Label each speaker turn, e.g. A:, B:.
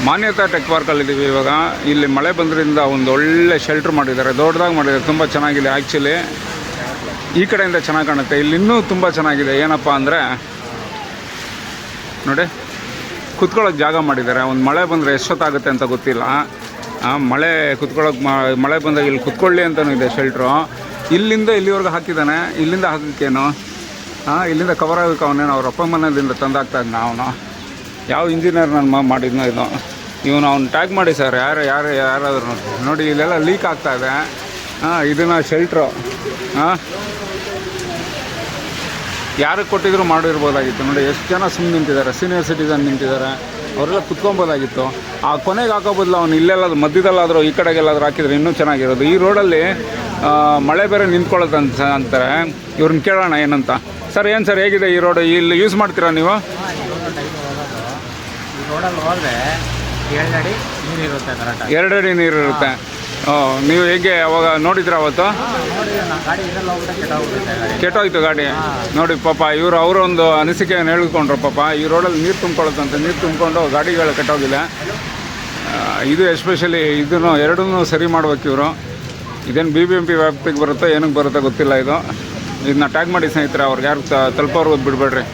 A: ಮಾನ್ಯತಾ tech ಪಾರ್ಕಲ್ಲಿದ್ದೀವಿ ಇವಾಗ. ಇಲ್ಲಿ ಮಳೆ ಬಂದ್ರಿಂದ ಒಂದು ಒಳ್ಳೆ ಶೆಲ್ಟ್ರ್ ಮಾಡಿದ್ದಾರೆ, ದೊಡ್ಡದಾಗಿ ಮಾಡಿದ್ದಾರೆ, ತುಂಬ ಚೆನ್ನಾಗಿದೆ. ಆ್ಯಕ್ಚುಲಿ ಈ ಕಡೆಯಿಂದ ಚೆನ್ನಾಗಿ ಕಾಣುತ್ತೆ, ಇಲ್ಲಿ ಇನ್ನೂ ತುಂಬ ಚೆನ್ನಾಗಿದೆ. ಏನಪ್ಪ ಅಂದರೆ ನೋಡಿ, ಕುತ್ಕೊಳ್ಳೋಕೆ ಜಾಗ ಮಾಡಿದ್ದಾರೆ. ಒಂದು ಮಳೆ ಬಂದರೆ ಎಷ್ಟೊತ್ತಾಗುತ್ತೆ ಅಂತ ಗೊತ್ತಿಲ್ಲ. ಮಳೆ ಕುತ್ಕೊಳ್ಳೋಕೆ ಮಳೆ ಬಂದಾಗ ಇಲ್ಲಿ ಕುತ್ಕೊಳ್ಳಿ ಅಂತಲೂ ಇದೆ ಶೆಲ್ಟ್ರು. ಇಲ್ಲಿಂದ ಇಲ್ಲಿವರೆಗೂ ಹಾಕಿದ್ದಾನೆ, ಇಲ್ಲಿಂದ ಹಾಕೋಕ್ಕೇನು ಇಲ್ಲಿಂದ ಕವರ್ ಆಗೋಕೆ ಅವನೇನು ಅವ್ರ ಅಪ್ಪ ಮನೆಯಿಂದ ತಂದಾಗ್ತಾಯಿದ್ನ ಅವನು. ಯಾವ ಇಂಜಿನಿಯರ್ ನಾನು ಮಾಡಿದ್ನೋ ಇವನು ಅವ್ನು ಟ್ಯಾಗ್ ಮಾಡಿ ಸರ್, ಯಾರಾದರೂ ನೋಡಿ ಇಲ್ಲೆಲ್ಲ ಲೀಕ್ ಆಗ್ತಾಯಿದೆ. ಇದನ್ನು ಶೆಲ್ಟ್ರು ಯಾರಿಗೆ ಕೊಟ್ಟಿದ್ರು ಮಾಡಿರ್ಬೋದಾಗಿತ್ತು. ನೋಡಿ ಎಷ್ಟು ಜನ ಸುಮ್ಮನೆ ನಿಂತಿದ್ದಾರೆ, ಸೀನಿಯರ್ ಸಿಟಿಸನ್ ನಿಂತಿದ್ದಾರೆ, ಅವರೆಲ್ಲ ಕುತ್ಕೊಬೋದಾಗಿತ್ತು. ಆ ಕೊನೆಗೆ ಹಾಕೋ ಬದಲು ಅವ್ನು ಇಲ್ಲೆಲ್ಲಾದ್ರೂ ಮಧ್ಯದಲ್ಲಾದರೂ ಈ ಕಡೆಗೆಲ್ಲಾದರೂ ಹಾಕಿದರೆ ಇನ್ನೂ ಚೆನ್ನಾಗಿರೋದು. ಈ ರೋಡಲ್ಲಿ ಮಳೆ ಬೇರೆ ನಿಂತ್ಕೊಳ್ಳೋದಂತ ಅಂತಾರೆ. ಇವ್ರನ್ನ ಕೇಳೋಣ ಏನಂತ. ಸರ್ ಏನು ಸರ್, ಹೇಗಿದೆ ಈ ರೋಡ್? ಇಲ್ಲಿ ಯೂಸ್ ಮಾಡ್ತೀರಾ ನೀವು?
B: ರೋಡಲ್ಲಿ ಹೋದರೆ 2 ಅಡಿ ನೀರಿರುತ್ತೆ,
A: 2 ಅಡಿ ನೀರಿರುತ್ತೆ. ನೀವು ಹೇಗೆ ಅವಾಗ ನೋಡಿದ್ರ ಅವತ್ತು? ಕೆಟ್ಟೋಯ್ತು ಗಾಡಿ. ನೋಡಿ ಪಾಪ ಅವರೊಂದು ಅನಿಸಿಕೆಯನ್ನು ಹೇಳ್ಕೊಂಡ್ರು. ಪಾಪ ಈ ರೋಡಲ್ಲಿ ನೀರು ತುಂಬ್ಕೊಳ್ಳುತ್ತಂತೆ, ನೀರು ತುಂಬಿಕೊಂಡು ಗಾಡಿಗಳು ಕೆಟ್ಟೋಗಿಲ್ಲ. ಇದು ಎಸ್ಪೆಷಲಿ ಇದನ್ನು ಎರಡನ್ನೂ ಸರಿ ಮಾಡ್ಬೇಕು ಇವರು. ಇದೇನು BBMP ವ್ಯಾಪ್ತಿಗೆ ಬರುತ್ತೋ ಏನಕ್ಕೆ ಬರುತ್ತೋ ಗೊತ್ತಿಲ್ಲ. ಇದನ್ನ ಟ್ಯಾಗ್ ಮಾಡಿ ಸ್ನೇಹಿತರೆ, ಅವ್ರಿಗೆ ಯಾರು ತಲುಪೋರ್ಗೆ ಬಿಡಬೇಡ್ರಿ.